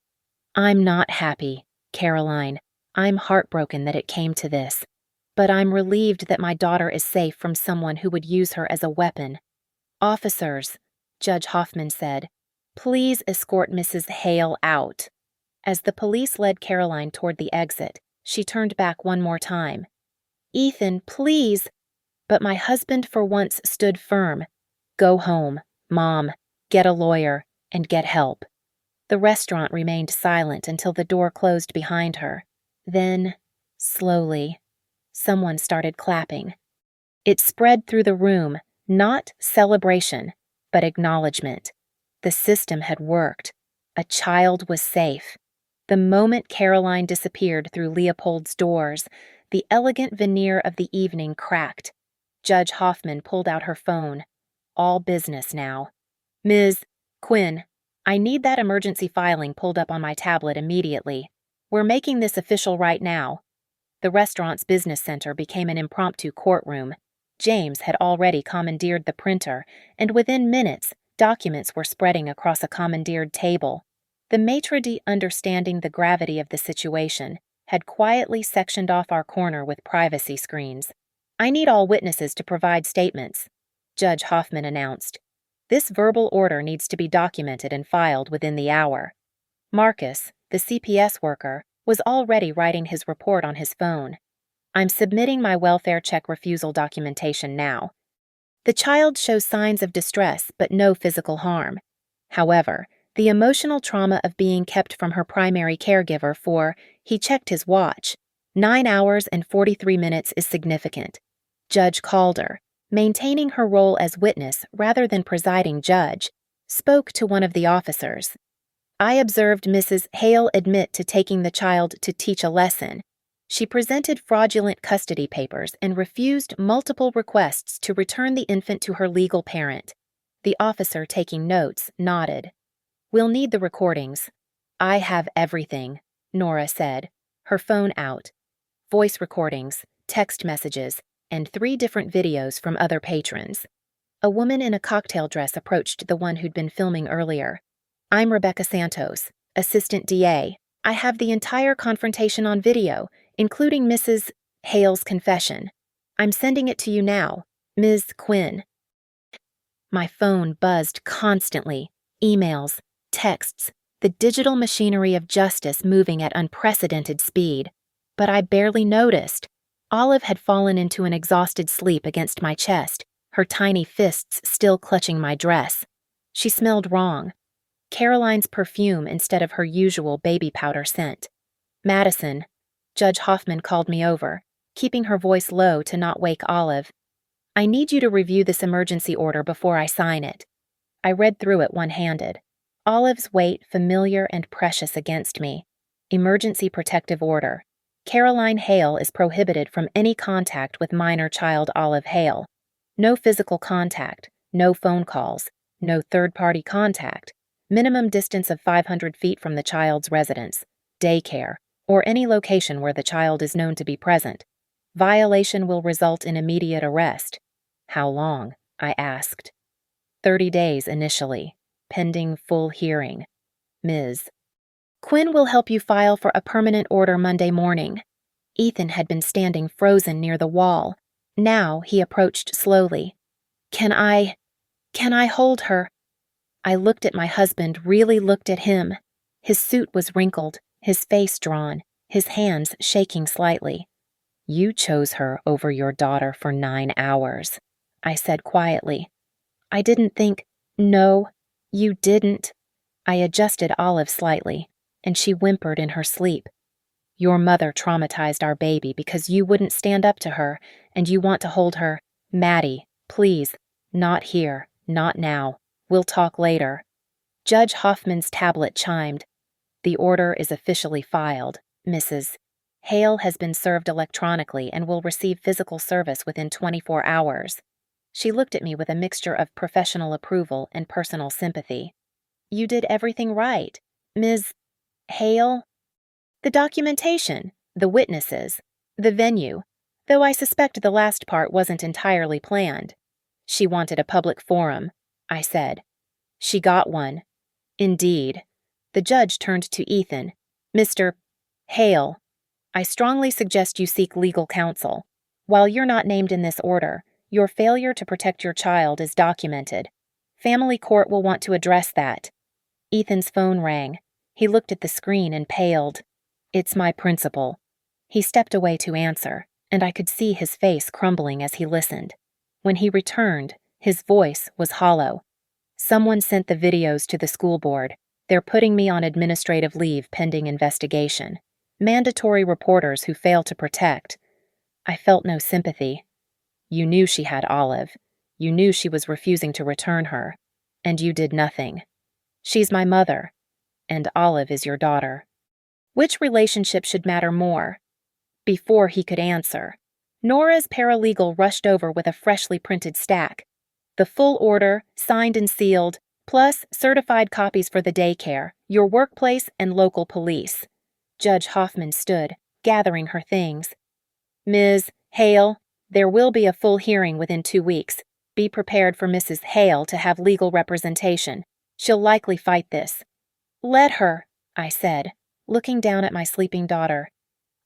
I'm not happy, Caroline. I'm heartbroken that it came to this. But I'm relieved that my daughter is safe from someone who would use her as a weapon. Officers, Judge Hoffman said, please escort Mrs. Hale out. As the police led Caroline toward the exit, she turned back one more time. Ethan, please. But my husband for once stood firm. Go home, Mom, get a lawyer, and get help. The restaurant remained silent until the door closed behind her. Then, slowly, someone started clapping. It spread through the room, not celebration, but acknowledgement. The system had worked. A child was safe. The moment Caroline disappeared through Leopold's doors, The elegant veneer of the evening cracked. Judge Hoffman pulled out her phone. All business now. Ms. Quinn, I need that emergency filing pulled up on my tablet immediately. We're making this official right now. The restaurant's business center became an impromptu courtroom. James had already commandeered the printer, and within minutes, documents were spreading across a commandeered table. The maitre d', understanding the gravity of the situation, had quietly sectioned off our corner with privacy screens. I need all witnesses to provide statements, Judge Hoffman announced. This verbal order needs to be documented and filed within the hour. Marcus, the CPS worker, was already writing his report on his phone. I'm submitting my welfare check refusal documentation now. The child shows signs of distress but no physical harm. However, the emotional trauma of being kept from her primary caregiver for, he checked his watch, 9 hours and 43 minutes is significant. Judge Calder, maintaining her role as witness rather than presiding judge, spoke to one of the officers. I observed Mrs. Hale admit to taking the child to teach a lesson. She presented fraudulent custody papers and refused multiple requests to return the infant to her legal parent. The officer taking notes nodded. We'll need the recordings. I have everything, Nora said, her phone out. Voice recordings, text messages, and 3 different videos from other patrons. A woman in a cocktail dress approached the one who'd been filming earlier. I'm Rebecca Santos, Assistant DA. I have the entire confrontation on video, including Mrs. Hale's confession. I'm sending it to you now, Ms. Quinn. My phone buzzed constantly. Emails, texts, the digital machinery of justice moving at unprecedented speed. But I barely noticed. Olive had fallen into an exhausted sleep against my chest, her tiny fists still clutching my dress. She smelled wrong. Caroline's perfume instead of her usual baby powder scent. Madison, Judge Hoffman called me over, keeping her voice low to not wake Olive. I need you to review this emergency order before I sign it. I read through it one-handed. Olive's weight familiar and precious against me. Emergency protective order. Caroline Hale is prohibited from any contact with minor child Olive Hale. No physical contact, no phone calls, no third-party contact. Minimum distance of 500 feet from the child's residence, daycare, or any location where the child is known to be present. Violation will result in immediate arrest. How long? I asked. 30 days initially, pending full hearing. Ms. Quinn will help you file for a permanent order Monday morning. Ethan had been standing frozen near the wall. Now he approached slowly. Can I hold her? I looked at my husband, really looked at him. His suit was wrinkled, his face drawn, his hands shaking slightly. You chose her over your daughter for 9 hours, I said quietly. I didn't think, no, you didn't. I adjusted Olive slightly, and she whimpered in her sleep. Your mother traumatized our baby because you wouldn't stand up to her, and you want to hold her. Maddie, please, not here, not now. We'll talk later. Judge Hoffman's tablet chimed. The order is officially filed, Mrs. Hale has been served electronically and will receive physical service within 24 hours. She looked at me with a mixture of professional approval and personal sympathy. You did everything right, Ms. Hale. The documentation, the witnesses, the venue, though I suspect the last part wasn't entirely planned. She wanted a public forum, I said. She got one. Indeed. The judge turned to Ethan. Mr. Hale, I strongly suggest you seek legal counsel. While you're not named in this order, your failure to protect your child is documented. Family court will want to address that. Ethan's phone rang. He looked at the screen and paled. It's my principal. He stepped away to answer, and I could see his face crumbling as he listened. When he returned, his voice was hollow. Someone sent the videos to the school board. They're putting me on administrative leave pending investigation. Mandatory reporters who fail to protect. I felt no sympathy. You knew she had Olive. You knew she was refusing to return her. And you did nothing. She's my mother. And Olive is your daughter. Which relationship should matter more? Before he could answer, Nora's paralegal rushed over with a freshly printed stack. The full order, signed and sealed, plus certified copies for the daycare, your workplace, and local police. Judge Hoffman stood, gathering her things. Ms. Hale, there will be a full hearing within 2 weeks. Be prepared for Mrs. Hale to have legal representation. She'll likely fight this. Let her, I said, looking down at my sleeping daughter.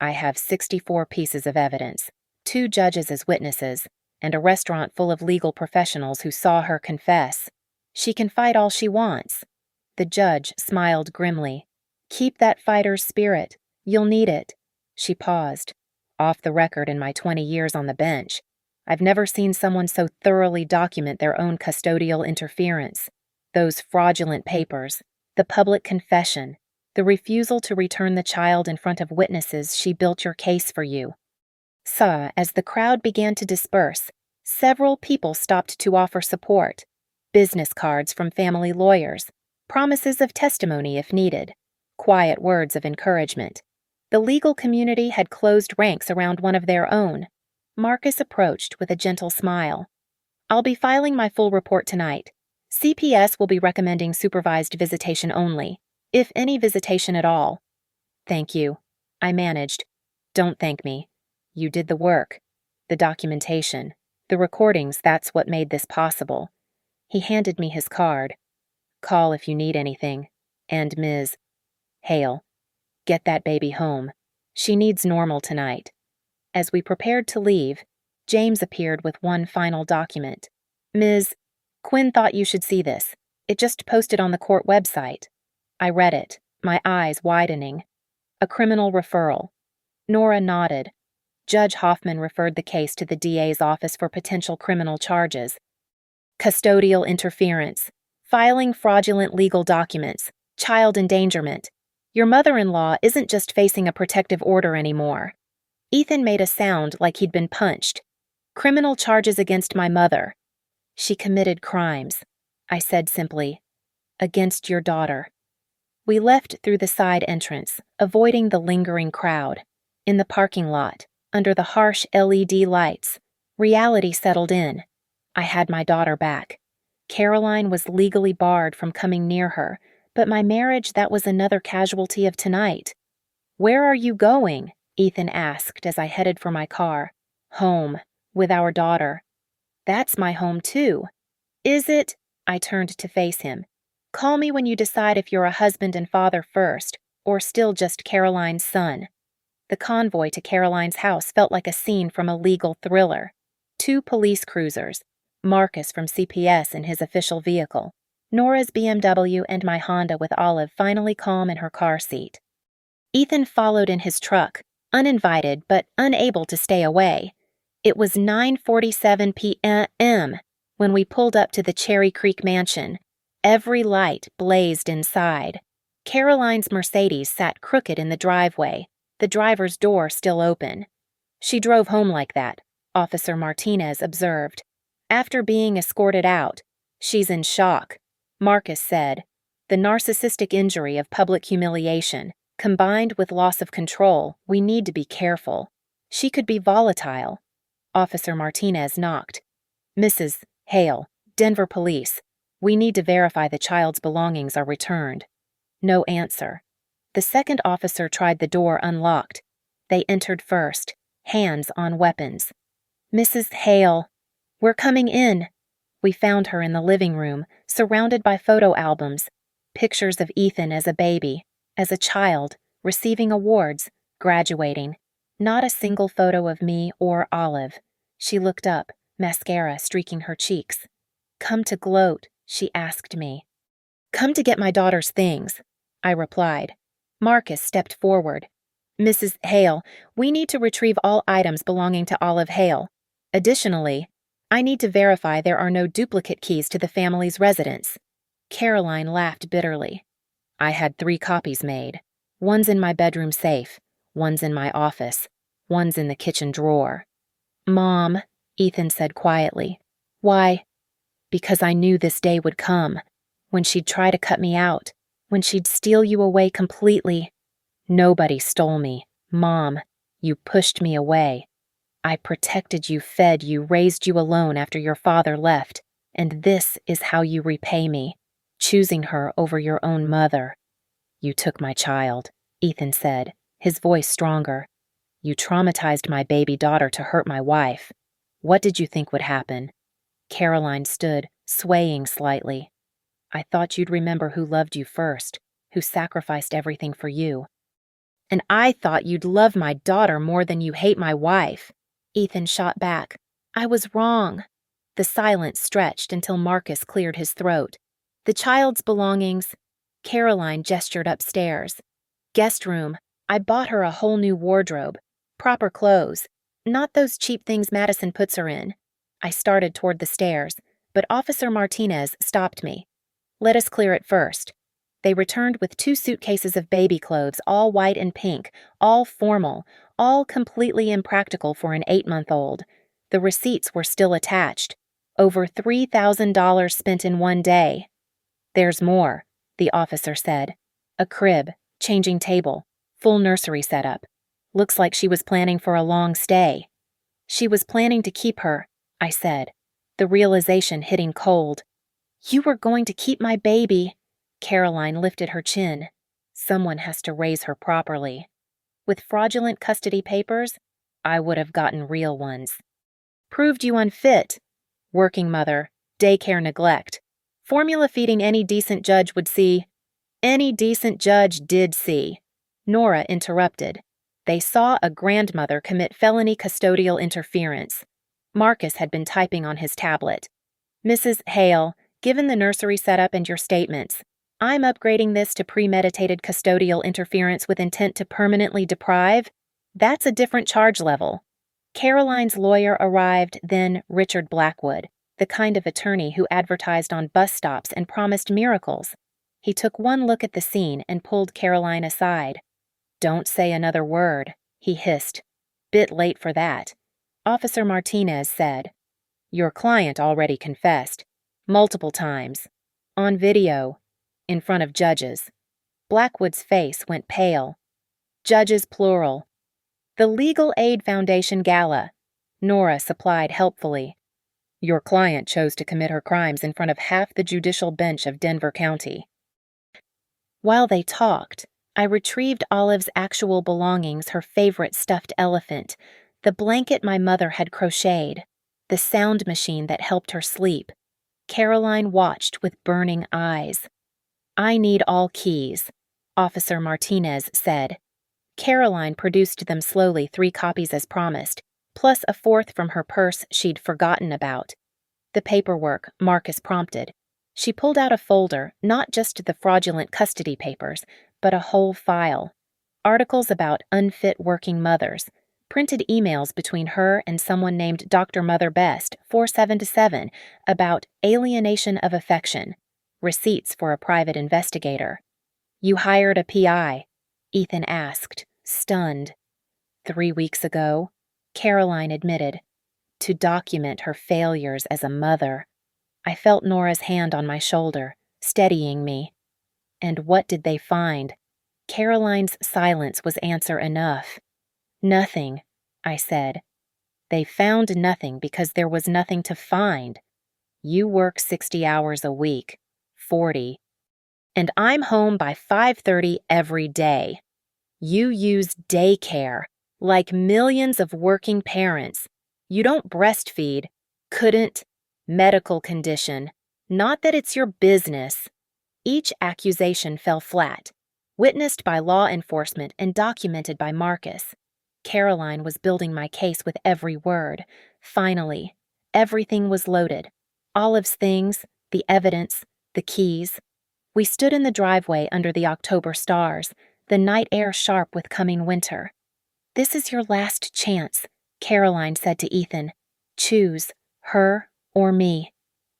I have 64 pieces of evidence, 2 judges as witnesses, and a restaurant full of legal professionals who saw her confess. She can fight all she wants. The judge smiled grimly. Keep that fighter's spirit. You'll need it. She paused. Off the record in my 20 years on the bench, I've never seen someone so thoroughly document their own custodial interference. Those fraudulent papers, the public confession, the refusal to return the child in front of witnesses. She built your case for you. As the crowd began to disperse, several people stopped to offer support. Business cards from family lawyers, promises of testimony if needed, quiet words of encouragement. The legal community had closed ranks around one of their own. Marcus approached with a gentle smile. I'll be filing my full report tonight. CPS will be recommending supervised visitation only, if any visitation at all. Thank you. I managed. Don't thank me. You did the work. The documentation. The recordings, that's what made this possible. He handed me his card. Call if you need anything. And Ms. Hale. Get that baby home. She needs normal tonight. As we prepared to leave, James appeared with one final document. Ms. Quinn thought you should see this. It just posted on the court website. I read it, my eyes widening. A criminal referral. Nora nodded. Judge Hoffman referred the case to the DA's office for potential criminal charges. Custodial interference, filing fraudulent legal documents, child endangerment. Your mother-in-law isn't just facing a protective order anymore. Ethan made a sound like he'd been punched. Criminal charges against my mother. She committed crimes, I said simply. Against your daughter. We left through the side entrance, avoiding the lingering crowd. In the parking lot, under the harsh LED lights, reality settled in. I had my daughter back. Caroline was legally barred from coming near her, but my marriage, that was another casualty of tonight. Where are you going? Ethan asked as I headed for my car. Home, with our daughter. That's my home too. Is it? I turned to face him. Call me when you decide if you're a husband and father first, or still just Caroline's son. The convoy to Caroline's house felt like a scene from a legal thriller. 2 police cruisers, Marcus from CPS in his official vehicle, Nora's BMW, and my Honda with Olive finally calm in her car seat. Ethan followed in his truck, uninvited but unable to stay away. It was 9:47 p.m. when we pulled up to the Cherry Creek mansion. Every light blazed inside. Caroline's Mercedes sat crooked in the driveway, the driver's door still open. She drove home like that, Officer Martinez observed. After being escorted out, she's in shock, Marcus said. The narcissistic injury of public humiliation, combined with loss of control, we need to be careful. She could be volatile. Officer Martinez knocked. Mrs. Hale, Denver Police. We need to verify the child's belongings are returned. No answer. The second officer tried the door unlocked. They entered first, hands on weapons. Mrs. Hale, we're coming in. We found her in the living room, surrounded by photo albums, pictures of Ethan as a baby, as a child, receiving awards, graduating. Not a single photo of me or Olive. She looked up, mascara streaking her cheeks. Come to gloat, she asked me. Come to get my daughter's things, I replied. Marcus stepped forward. Mrs. Hale, we need to retrieve all items belonging to Olive Hale. Additionally, I need to verify there are no duplicate keys to the family's residence. Caroline laughed bitterly. I had 3 copies made. One's in my bedroom safe, one's in my office, one's in the kitchen drawer. Mom, Ethan said quietly. Why? Because I knew this day would come, when she'd try to cut me out, when she'd steal you away completely. Nobody stole me, Mom. You pushed me away. I protected you, fed you, raised you alone after your father left, and this is how you repay me, choosing her over your own mother. You took my child, Ethan said, his voice stronger. You traumatized my baby daughter to hurt my wife. What did you think would happen? Caroline stood, swaying slightly. I thought you'd remember who loved you first, who sacrificed everything for you. And I thought you'd love my daughter more than you hate my wife. Ethan shot back. I was wrong. The silence stretched until Marcus cleared his throat. The child's belongings. Caroline gestured upstairs. Guest room. I bought her a whole new wardrobe. Proper clothes. Not those cheap things Madison puts her in. I started toward the stairs, but Officer Martinez stopped me. Let us clear it first. They returned with 2 suitcases of baby clothes, all white and pink, all formal, all completely impractical for an 8-month-old. The receipts were still attached. Over $3,000 spent in one day. There's more, the officer said. A crib, changing table, full nursery setup. Looks like she was planning for a long stay. She was planning to keep her, I said, the realization hitting cold. You were going to keep my baby. Caroline lifted her chin. Someone has to raise her properly. With fraudulent custody papers, I would have gotten real ones. Proved you unfit. Working mother, daycare neglect. Formula feeding any decent judge would see. Any decent judge did see. Nora interrupted. They saw a grandmother commit felony custodial interference. Marcus had been typing on his tablet. Mrs. Hale, given the nursery setup and your statements, I'm upgrading this to premeditated custodial interference with intent to permanently deprive. That's a different charge level. Caroline's lawyer arrived, then Richard Blackwood, the kind of attorney who advertised on bus stops and promised miracles. He took one look at the scene and pulled Caroline aside. Don't say another word, he hissed. Bit late for that. Officer Martinez said, Your client already confessed. Multiple times. On video. In front of judges. Blackwood's face went pale. Judges plural. The Legal Aid Foundation Gala. Nora supplied helpfully. Your client chose to commit her crimes in front of half the judicial bench of Denver County. While they talked, I retrieved Olive's actual belongings, her favorite stuffed elephant, the blanket my mother had crocheted, the sound machine that helped her sleep. Caroline watched with burning eyes. I need all keys, Officer Martinez said. Caroline produced them slowly, 3 copies as promised, plus a 4th from her purse she'd forgotten about. The paperwork, Marcus prompted. She pulled out a folder, not just the fraudulent custody papers, but a whole file. Articles about unfit working mothers, printed emails between her and someone named Dr. Mother Best, 4727, about alienation of affection, receipts for a private investigator. You hired a PI? Ethan asked, stunned. 3 weeks ago, Caroline admitted, to document her failures as a mother. I felt Nora's hand on my shoulder, steadying me. And what did they find? Caroline's silence was answer enough. Nothing, I said. They found nothing because there was nothing to find. You work 60 hours a week, 40. And I'm home by 5:30 every day. You use daycare, like millions of working parents. You don't breastfeed, couldn't, medical condition. Not that it's your business. Each accusation fell flat, witnessed by law enforcement and documented by Marcus. Caroline was building my case with every word. Finally, everything was loaded. Olive's things, the evidence, the keys. We stood in the driveway under the October stars, the night air sharp with coming winter. This is your last chance, Caroline said to Ethan. Choose, her or me.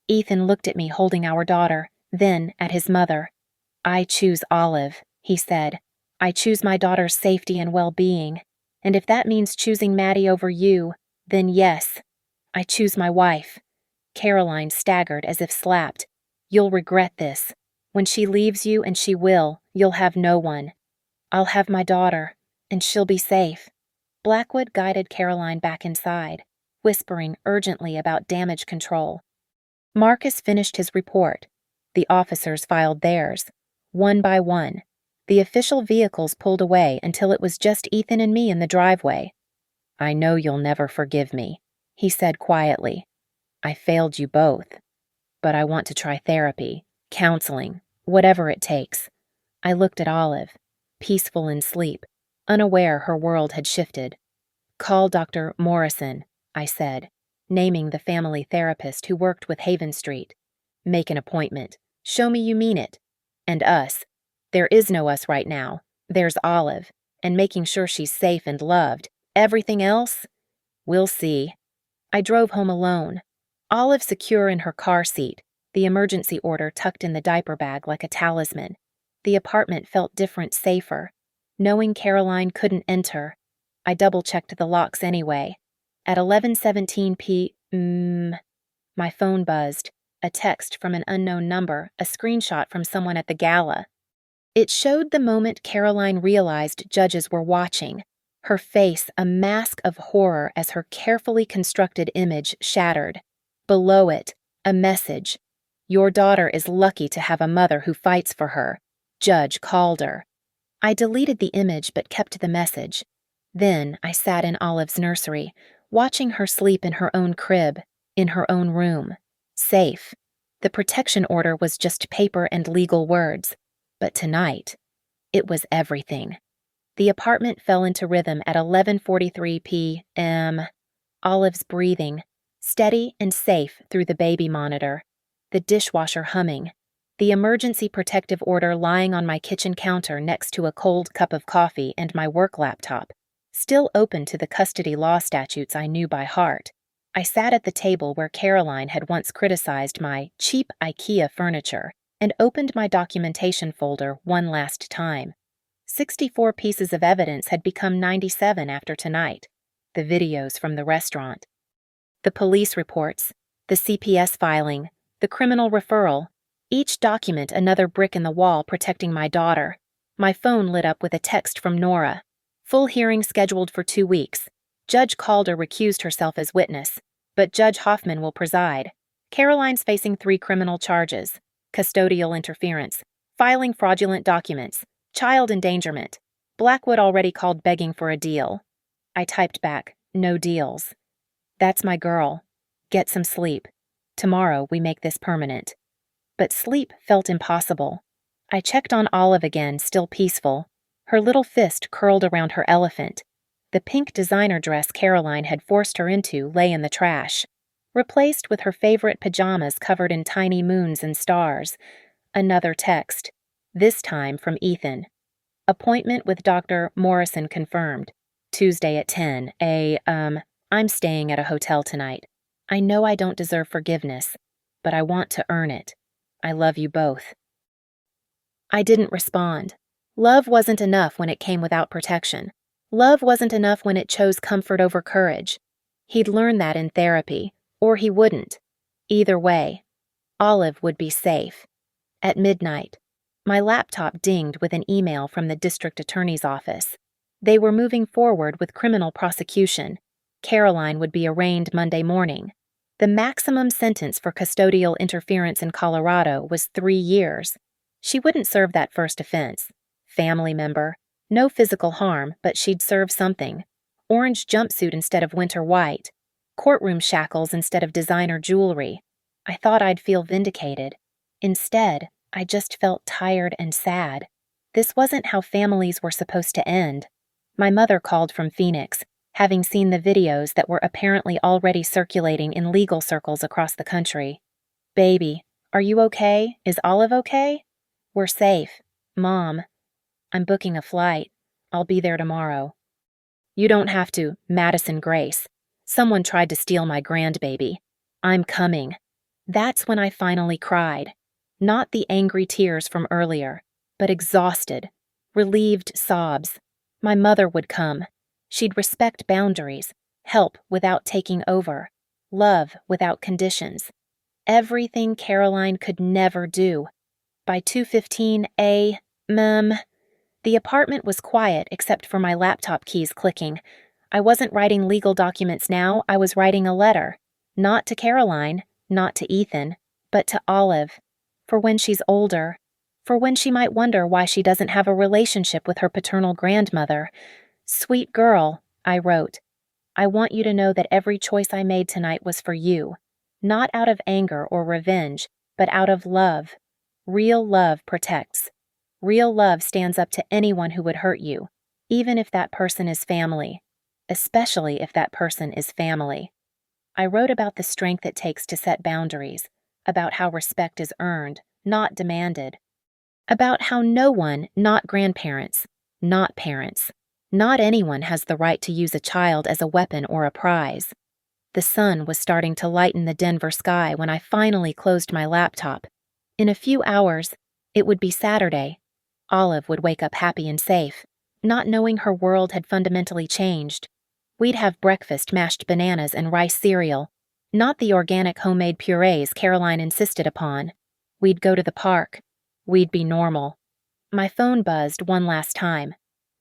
Ethan looked at me holding our daughter, then at his mother. I choose Olive, he said. I choose my daughter's safety and well-being. And if that means choosing Maddie over you, then yes, I choose my wife. Caroline staggered as if slapped. You'll regret this. When she leaves you, and she will, you'll have no one. I'll have my daughter, and she'll be safe. Blackwood guided Caroline back inside, whispering urgently about damage control. Marcus finished his report. The officers filed theirs, one by one. The official vehicles pulled away until it was just Ethan and me in the driveway. "I know you'll never forgive me," he said quietly. "I failed you both. But I want to try therapy, counseling, whatever it takes." I looked at Olive, peaceful in sleep, unaware her world had shifted. "Call Dr. Morrison," I said, naming the family therapist who worked with Haven Street. "Make an appointment. Show me you mean it. And us. There is no us right now. There's Olive, and making sure she's safe and loved. Everything else? We'll see." I drove home alone, Olive secure in her car seat, the emergency order tucked in the diaper bag like a talisman. The apartment felt different, safer. Knowing Caroline couldn't enter, I double-checked the locks anyway. At 11:17 p.m., my phone buzzed, a text from an unknown number, a screenshot from someone at the gala. It showed the moment Caroline realized judges were watching, her face a mask of horror as her carefully constructed image shattered. Below it, a message. "Your daughter is lucky to have a mother who fights for her. Judge Calder." I deleted the image but kept the message. Then I sat in Olive's nursery, watching her sleep in her own crib, in her own room. Safe. The protection order was just paper and legal words. But tonight, it was everything. The apartment fell into rhythm at 11:43 p.m. Olive's breathing, steady and safe through the baby monitor, the dishwasher humming, the emergency protective order lying on my kitchen counter next to a cold cup of coffee and my work laptop, still open to the custody law statutes I knew by heart. I sat at the table where Caroline had once criticized my cheap IKEA furniture and opened my documentation folder one last time. 64 pieces of evidence had become 97 after tonight. The videos from the restaurant, the police reports, the CPS filing, the criminal referral, each document another brick in the wall protecting my daughter. My phone lit up with a text from Nora. "Full hearing scheduled for 2 weeks. Judge Calder recused herself as witness, but Judge Hoffman will preside. Caroline's facing 3 criminal charges: custodial interference, filing fraudulent documents, child endangerment. Blackwood already called begging for a deal." I typed back, "No deals." "That's my girl. Get some sleep. Tomorrow we make this permanent." But sleep felt impossible. I checked on Olive again, still peaceful. Her little fist curled around her elephant. The pink designer dress Caroline had forced her into lay in the trash, replaced with her favorite pajamas covered in tiny moons and stars. Another text, this time from Ethan. "Appointment with Dr. Morrison confirmed. Tuesday at 10 I'm staying at a hotel tonight. I know I don't deserve forgiveness, but I want to earn it. I love you both." I didn't respond. Love wasn't enough when it came without protection. Love wasn't enough when it chose comfort over courage. He'd learned that in therapy, or he wouldn't. Either way, Olive would be safe. At midnight, my laptop dinged with an email from the district attorney's office. They were moving forward with criminal prosecution. Caroline would be arraigned Monday morning. The maximum sentence for custodial interference in Colorado was 3 years. She wouldn't serve that first offense. Family member. No physical harm, but she'd serve something. Orange jumpsuit instead of winter white. Courtroom shackles instead of designer jewelry. I thought I'd feel vindicated. Instead, I just felt tired and sad. This wasn't how families were supposed to end. My mother called from Phoenix, having seen the videos that were apparently already circulating in legal circles across the country. "Baby, are you okay? Is Olive okay?" "We're safe. Mom, I'm booking a flight. I'll be there tomorrow." "You don't have to, Madison Grace. Someone tried to steal my grandbaby. I'm coming." That's when I finally cried. Not the angry tears from earlier, but exhausted, relieved sobs. My mother would come. She'd respect boundaries, help without taking over, love without conditions. Everything Caroline could never do. By 2:15 a.m., the apartment was quiet except for my laptop keys clicking. I wasn't writing legal documents now, I was writing a letter. Not to Caroline, not to Ethan, but to Olive. For when she's older. For when she might wonder why she doesn't have a relationship with her paternal grandmother. Sweet girl, I wrote. I want you to know that every choice I made tonight was for you. Not out of anger or revenge, but out of love. Real love protects. Real love stands up to anyone who would hurt you, even if that person is family. Especially if that person is family. I wrote about the strength it takes to set boundaries, about how respect is earned, not demanded, about how no one, not grandparents, not parents, not anyone has the right to use a child as a weapon or a prize. The sun was starting to lighten the Denver sky when I finally closed my laptop. In a few hours, it would be Saturday. Olive would wake up happy and safe, not knowing her world had fundamentally changed. We'd have breakfast, mashed bananas and rice cereal, not the organic homemade purees Caroline insisted upon. We'd go to the park. We'd be normal. My phone buzzed one last time.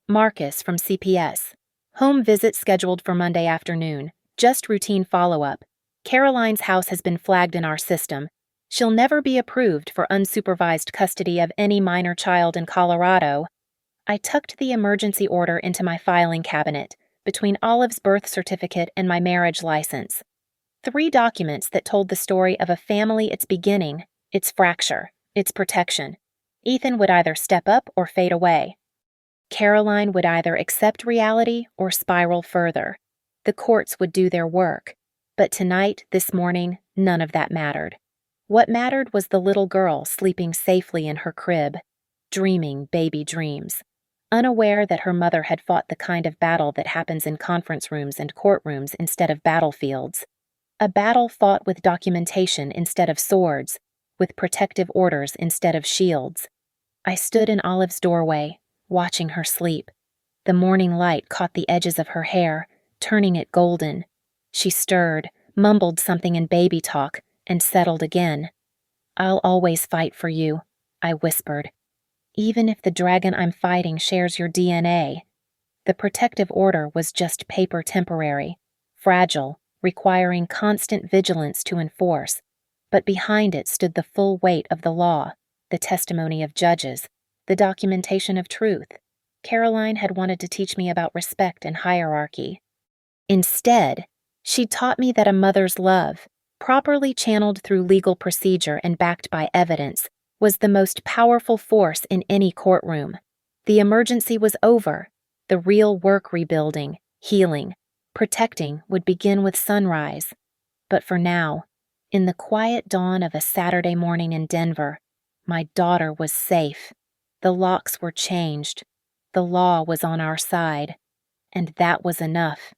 Marcus from CPS. Home visit scheduled for Monday afternoon. Just routine follow-up. Caroline's house has been flagged in our system. She'll never be approved for unsupervised custody of any minor child in Colorado. I tucked the emergency order into my filing cabinet, between Olive's birth certificate and my marriage license. 3 documents that told the story of a family, its beginning, its fracture, its protection. Ethan would either step up or fade away. Caroline would either accept reality or spiral further. The courts would do their work. But tonight, this morning, none of that mattered. What mattered was the little girl sleeping safely in her crib, dreaming baby dreams, unaware that her mother had fought the kind of battle that happens in conference rooms and courtrooms instead of battlefields. A battle fought with documentation instead of swords, with protective orders instead of shields. I stood in Olive's doorway, watching her sleep. The morning light caught the edges of her hair, turning it golden. She stirred, mumbled something in baby talk, and settled again. I'll always fight for you, I whispered. Even if the dragon I'm fighting shares your DNA. The protective order was just paper temporary, fragile, requiring constant vigilance to enforce, but behind it stood the full weight of the law, the testimony of judges, the documentation of truth. Caroline had wanted to teach me about respect and hierarchy. Instead, she taught me that a mother's love, properly channeled through legal procedure and backed by evidence, was the most powerful force in any courtroom. The emergency was over. The real work, rebuilding, healing, protecting, would begin with sunrise. But for now, in the quiet dawn of a Saturday morning in Denver, my daughter was safe. The locks were changed. The law was on our side. And that was enough.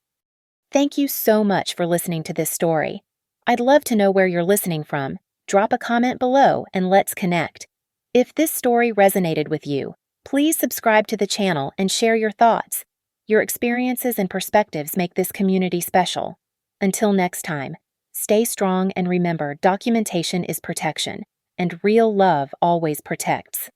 Thank you so much for listening to this story. I'd love to know where you're listening from. Drop a comment below and let's connect. If this story resonated with you, please subscribe to the channel and share your thoughts. Your experiences and perspectives make this community special. Until next time, stay strong and remember, documentation is protection, and real love always protects.